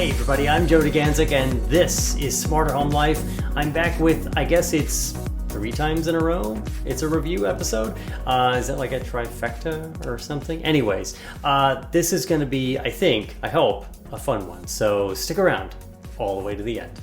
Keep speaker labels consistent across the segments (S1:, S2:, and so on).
S1: Hey everybody, I'm Joe DeGanzik and this is Smarter Home Life. I'm back with, I guess it's 3 times in a row. It's a review episode. Is that like a trifecta or something? Anyways, this is going to be, I hope, a fun one. So stick around all the way to the end.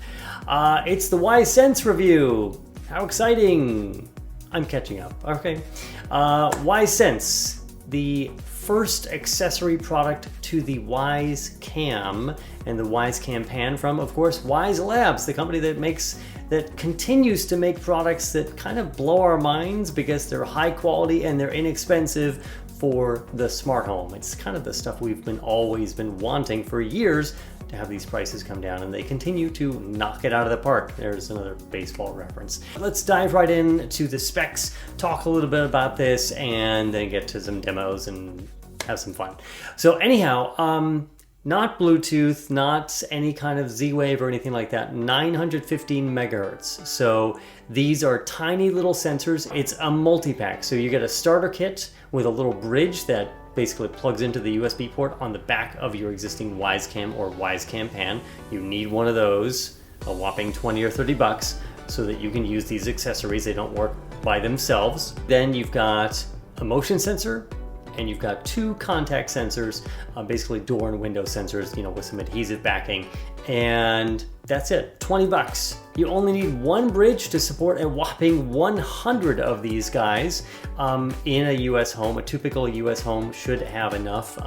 S1: It's the Wyze Sense review. How exciting. I'm catching up. Okay. Wyze Sense, the first accessory product to the Wyze Cam and the Wyze Cam Pan from, of course, Wyze Labs, the company that continues to make products that kind of blow our minds because they're high quality and they're inexpensive for the smart home. It's kind of the stuff we've always been wanting for years, to have these prices come down, and they continue to knock it out of the park. There's another baseball reference. Let's dive right into the specs, talk a little bit about this, and then get to some demos and have some fun. So anyhow, not Bluetooth, not any kind of Z-Wave or anything like that, 915 megahertz. So these are tiny little sensors. It's a multi-pack. So you get a starter kit with a little bridge that basically plugs into the USB port on the back of your existing Wyze Cam or Wyze Cam Pan. You need one of those, a whopping 20 or 30 bucks, so that you can use these accessories. They don't work by themselves. Then you've got a motion sensor, and you've got 2 contact sensors, basically door and window sensors, with some adhesive backing, and that's it, 20 bucks. You only need one bridge to support a whopping 100 of these guys in a US home. A typical US home should have enough.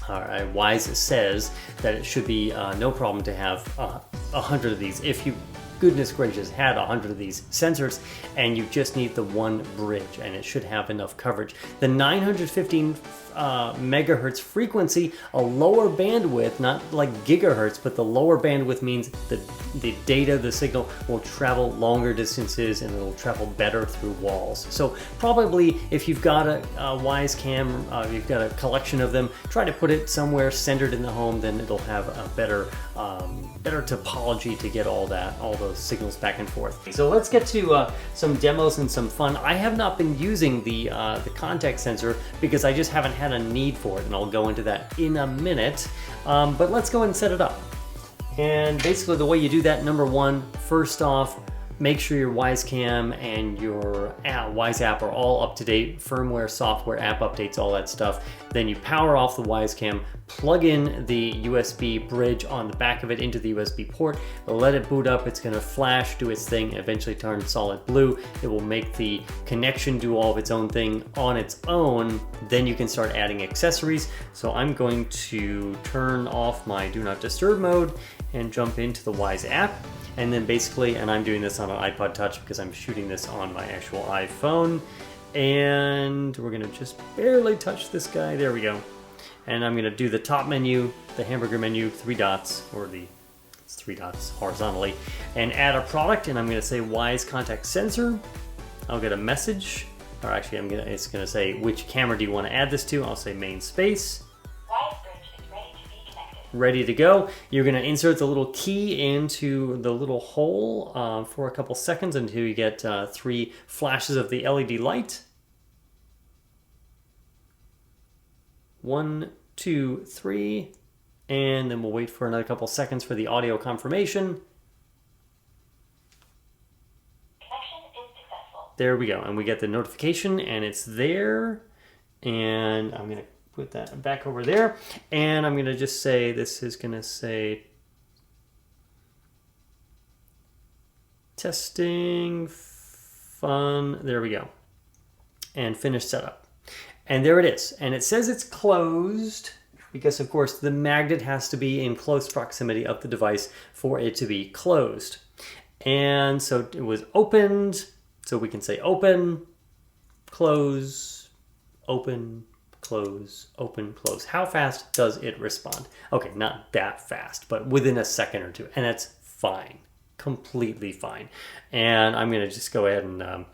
S1: Wyze says that it should be no problem to have 100 of these if you, goodness gracious, had 100 of these sensors, and you just need the one bridge and it should have enough coverage. The 915 megahertz frequency, a lower bandwidth, not like gigahertz, but the lower bandwidth means that the data, the signal, will travel longer distances and it'll travel better through walls. So probably if you've got a Wyze Cam, you've got a collection of them, try to put it somewhere centered in the home, then it'll have a better topology to get all those signals back and forth. So let's get to some demos and some fun. I have not been using the contact sensor because I just haven't had a need for it, and I'll go into that in a minute. But let's go and set it up. And basically the way you do that, number one, first off, make sure your Wyze Cam and your Wyze app are all up to date, firmware, software, app updates, all that stuff. Then you power off the Wyze Cam, plug in the USB bridge on the back of it into the USB port, let it boot up. It's going to flash, do its thing, eventually turn solid blue. It will make the connection do all of its own thing on its own. Then you can start adding accessories. So I'm going to turn off my Do Not Disturb mode and jump into the Wyze app. And then basically, and I'm doing this on an iPod Touch because I'm shooting this on my actual iPhone. And we're gonna just barely touch this guy. There we go. And I'm gonna do the top menu, the hamburger menu, 3 dots, or it's 3 dots horizontally, and add a product. And I'm gonna say Wyze Contact Sensor. I'll get a message, or actually it's gonna say which camera do you want to add this to. I'll say main space. Ready to go. You're going to insert the little key into the little hole for a couple seconds until you get 3 flashes of the LED light. 1, 2, 3, and then we'll wait for another couple seconds for the audio confirmation.
S2: Connection is successful.
S1: There we go, and we get the notification, and it's there. And I'm going to put that back over there, and I'm going to just say, this is going to say testing fun. There we go, and finish setup, and there it is. And it says it's closed because of course the magnet has to be in close proximity of the device for it to be closed. And so it was opened, so we can say open, close, open, close, open, close. How fast does it respond? Okay, not that fast, but within a second or two, and that's fine, completely fine. And I'm gonna just go ahead and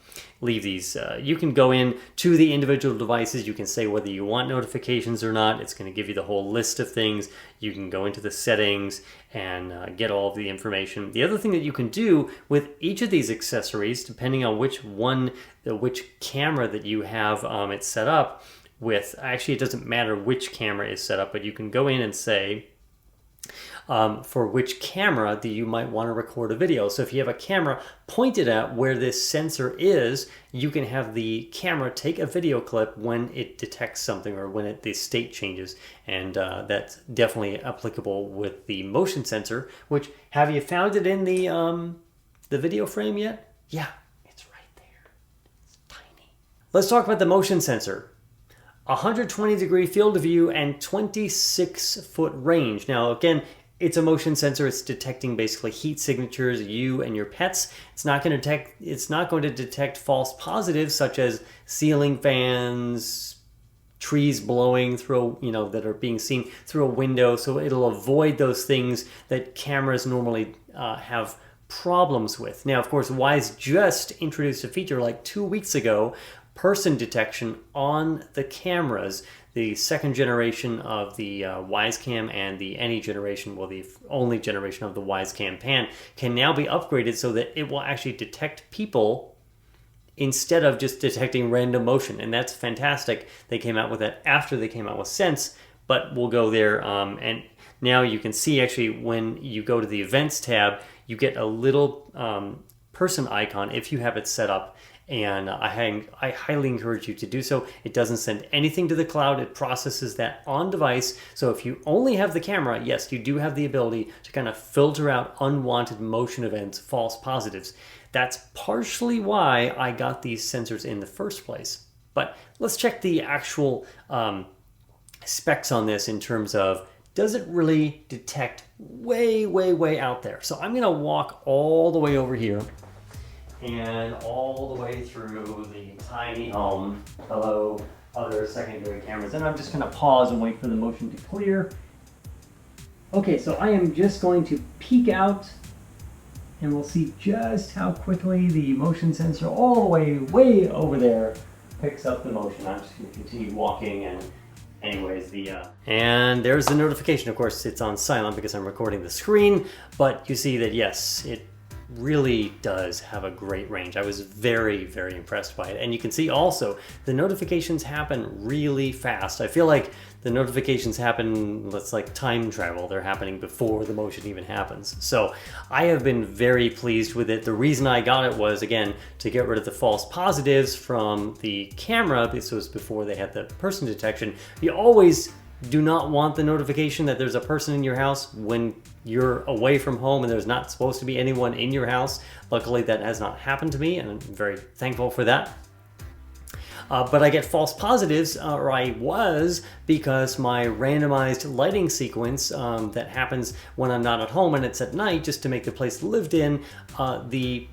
S1: leave these. You can go in to the individual devices. You can say whether you want notifications or not. It's gonna give you the whole list of things. You can go into the settings and get all of the information. The other thing that you can do with each of these accessories, depending on which camera that you have it set up with, actually it doesn't matter which camera is set up, but you can go in and say, for which camera that you might want to record a video. So if you have a camera pointed at where this sensor is, you can have the camera take a video clip when it detects something or when the state changes. And that's definitely applicable with the motion sensor, which, have you found it in the video frame yet? Yeah, it's right there. It's tiny. Let's talk about the motion sensor. 120-degree field of view and 26-foot range. Now, again, it's a motion sensor. It's detecting basically heat signatures, you and your pets. It's not going to detect false positives such as ceiling fans, trees blowing through, that are being seen through a window. So it'll avoid those things that cameras normally have problems with. Now, of course, Wyze just introduced a feature like 2 weeks ago, person detection on the cameras. The second generation of the Wyze Cam and the the only generation of the Wyze Cam Pan can now be upgraded so that it will actually detect people instead of just detecting random motion. And that's fantastic. They came out with that after they came out with Sense, but we'll go there. And now you can see actually when you go to the Events tab, you get a little person icon if you have it set up. And I highly encourage you to do so. It doesn't send anything to the cloud. It processes that on device. So if you only have the camera, yes, you do have the ability to kind of filter out unwanted motion events, false positives. That's partially why I got these sensors in the first place. But let's check the actual specs on this in terms of, does it really detect way, way, way out there? So I'm going to walk all the way over here and all the way through the tiny home. Hello, other secondary cameras. And I'm just going to pause and wait for the motion to clear. Okay, so I am just going to peek out and we'll see just how quickly the motion sensor all the way over there picks up the motion. I'm just going to continue walking, and anyways, and there's the notification. Of course, it's on silent because I'm recording the screen, but you see that yes, it really does have a great range. I was very, very impressed by it. And you can see also the notifications happen really fast. I feel like the notifications happen, it's like time travel. They're happening before the motion even happens. So I have been very pleased with it. The reason I got it was, again, to get rid of the false positives from the camera. This was before they had the person detection. You always do not want the notification that there's a person in your house when you're away from home and there's not supposed to be anyone in your house. Luckily, that has not happened to me, and I'm very thankful for that. But I get false positives, or I was, because my randomized lighting sequence that happens when I'm not at home and it's at night, just to make the place lived in, the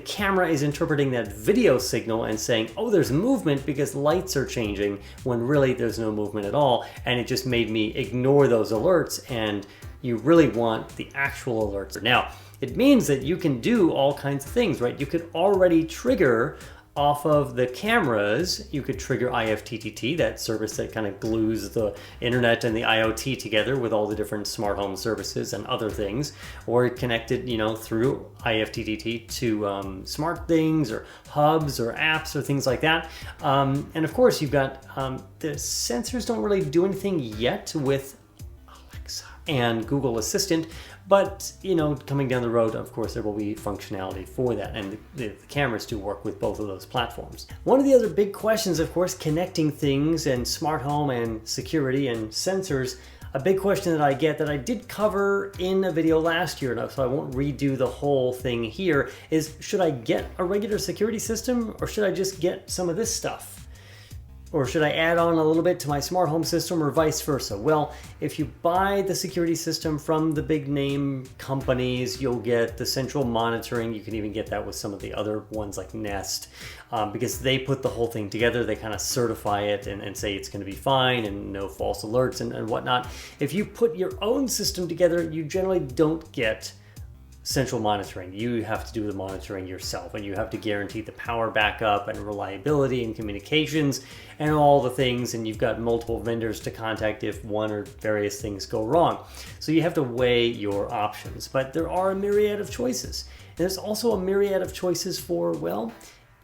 S1: camera is interpreting that video signal and saying, oh, there's movement because lights are changing, when really there's no movement at all. And it just made me ignore those alerts, and you really want the actual alerts. Now, it means that you can do all kinds of things, right? You could already trigger off of the cameras. You could trigger IFTTT, that service that kind of glues the internet and the IoT together with all the different smart home services and other things, or connect it, through IFTTT to smart things or hubs or apps or things like that. And of course, you've got the sensors don't really do anything yet with Alexa and Google Assistant. But, coming down the road, of course, there will be functionality for that, and the cameras do work with both of those platforms. One of the other big questions, of course, connecting things and smart home and security and sensors, a big question that I get that I did cover in a video last year, so I won't redo the whole thing here, is should I get a regular security system, or should I just get some of this stuff? Or should I add on a little bit to my smart home system, or vice versa? Well, if you buy the security system from the big name companies, you'll get the central monitoring. You can even get that with some of the other ones like Nest, because they put the whole thing together. They kind of certify it and say it's going to be fine and no false alerts and whatnot. If you put your own system together, you generally don't get central monitoring. You have to do the monitoring yourself, and you have to guarantee the power backup and reliability and communications and all the things, and you've got multiple vendors to contact if one or various things go wrong. So you have to weigh your options, but there are a myriad of choices. And there's also a myriad of choices for, well,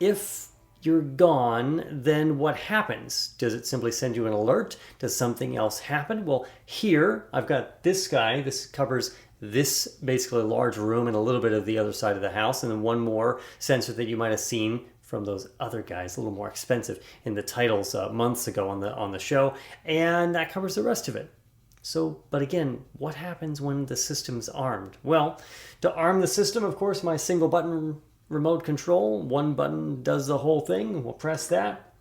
S1: if you're gone, then what happens? Does it simply send you an alert? Does something else happen? Well, here I've got this guy. This covers this basically large room and a little bit of the other side of the house, and then one more sensor that you might have seen from those other guys, a little more expensive in the titles months ago on the show, and that covers the rest of it. So, but again, what happens when the system's armed? Well, to arm the system, of course, my single button remote control, one button does the whole thing. We'll press that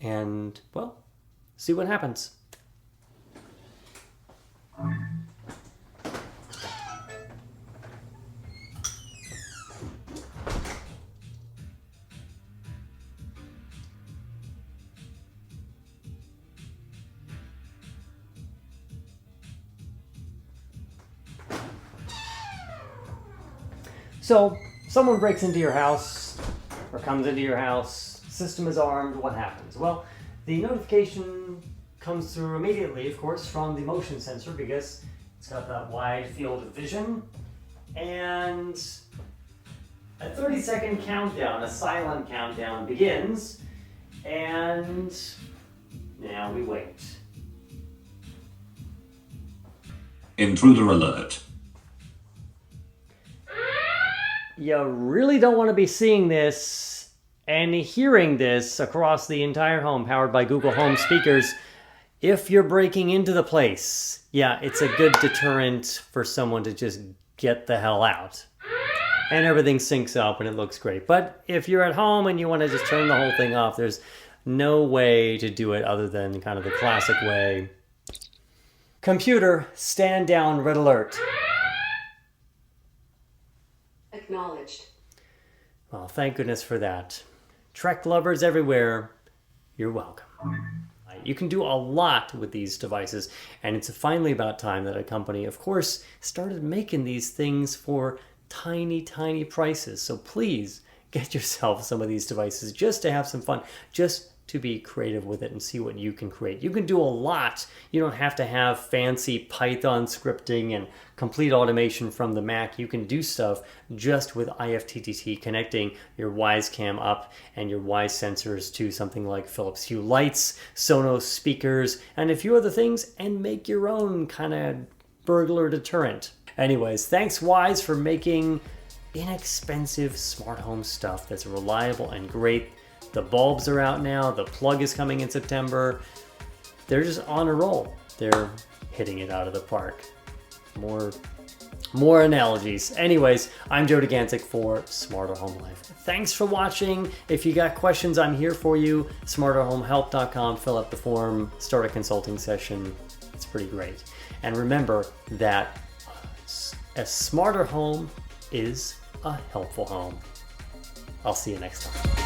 S1: and, well, see what happens. So, someone breaks into your house or comes into your house, system is armed, what happens? Well, the notification comes through immediately, of course, from the motion sensor because it's got that wide field of vision. And a 30-second countdown, a silent countdown begins, and now we wait.
S3: Intruder alert.
S1: You really don't want to be seeing this and hearing this across the entire home powered by Google Home speakers if you're breaking into the place. Yeah, it's a good deterrent for someone to just get the hell out. And everything syncs up and it looks great. But if you're at home and you want to just turn the whole thing off, there's no way to do it other than kind of the classic way. Computer, stand down, red alert.
S4: Acknowledged.
S1: Well, thank goodness for that. Trek lovers everywhere, you're welcome. You can do a lot with these devices, and it's finally about time that a company, of course, started making these things for tiny, tiny prices. So please get yourself some of these devices just to have some fun, just to be creative with it and see what you can create. You can do a lot. You don't have to have fancy Python scripting and complete automation from the Mac. You can do stuff just with IFTTT, connecting your Wyze Cam up and your Wyze sensors to something like Philips Hue lights, Sonos speakers, and a few other things, and make your own kind of burglar deterrent. Anyways, thanks Wyze for making inexpensive smart home stuff that's reliable and great. The bulbs are out now. The plug is coming in September. They're just on a roll. They're hitting it out of the park. More analogies. Anyways, I'm Joe DeGantic for Smarter Home Life. Thanks for watching. If you got questions, I'm here for you. SmarterHomeHelp.com. Fill out the form. Start a consulting session. It's pretty great. And remember that a smarter home is a helpful home. I'll see you next time.